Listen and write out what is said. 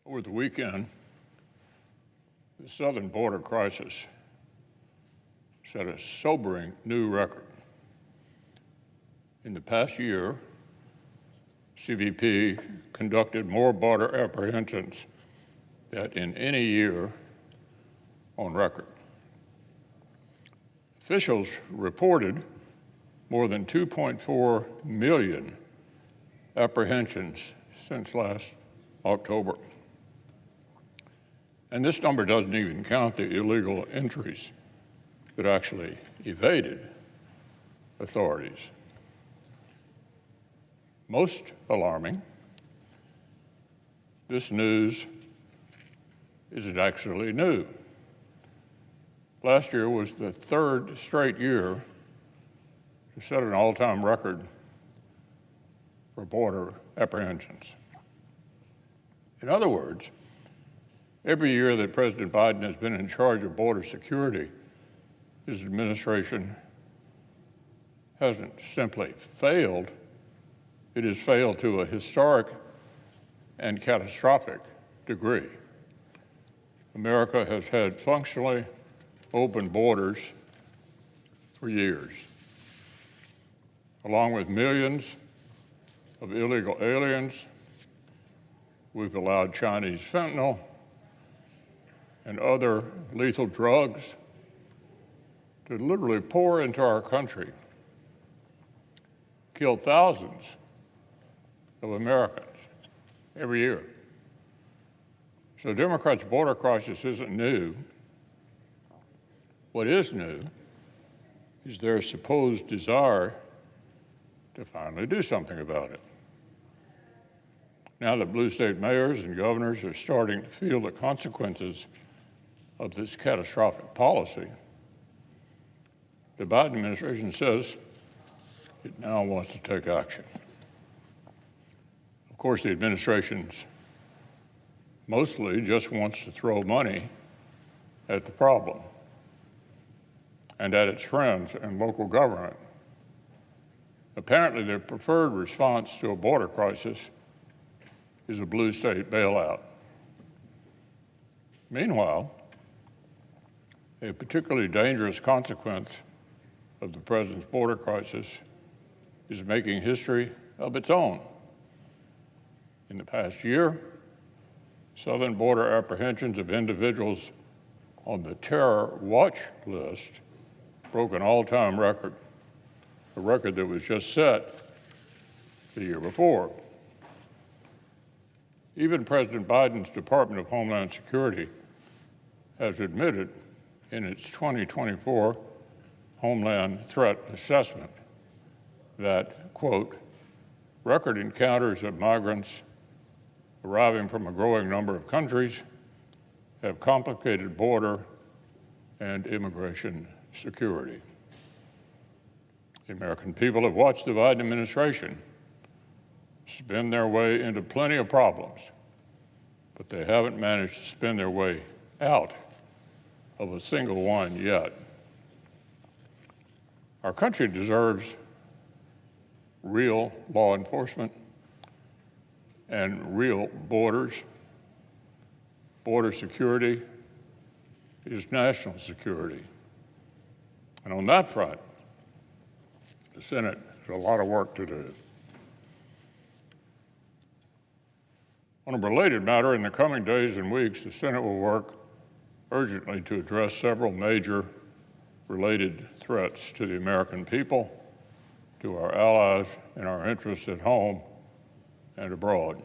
Over the weekend, the southern border crisis set a sobering new record. In the past year, CBP conducted more border apprehensions than in any year on record. Officials reported more than 2.4 million apprehensions since last October. And this number doesn't even count the illegal entries that actually evaded authorities. Most alarming, this news isn't actually new. Last year was the third straight year to set an all-time record for border apprehensions. In other words, every year that President Biden has been in charge of border security, his administration hasn't simply failed, it has failed to a historic and catastrophic degree. America has had functionally open borders for years. Along with millions of illegal aliens, we've allowed Chinese fentanyl and other lethal drugs to literally pour into our country, kill thousands of Americans every year. So Democrats' border crisis isn't new. What is new is their supposed desire to finally do something about it. Now that blue state mayors and governors are starting to feel the consequences of this catastrophic policy, the Biden administration says it now wants to take action. Of course, the administration's mostly just wants to throw money at the problem and at its friends in local government. Apparently, their preferred response to a border crisis is a blue state bailout. Meanwhile, a particularly dangerous consequence of the president's border crisis is making history of its own. In the past year, southern border apprehensions of individuals on the terror watch list broke an all-time record, a record that was just set the year before. Even President Biden's Department of Homeland Security has admitted in its 2024 Homeland Threat Assessment that, quote, record encounters of migrants arriving from a growing number of countries have complicated border and immigration security. The American people have watched the Biden administration spin their way into plenty of problems, but they haven't managed to spin their way out of a single one yet. Our country deserves real law enforcement and real borders. Border security is national security. And on that front, the Senate has a lot of work to do. On a related matter, in the coming days and weeks, the Senate will work urgently to address several major related threats to the American people, to our allies, and our interests at home and abroad.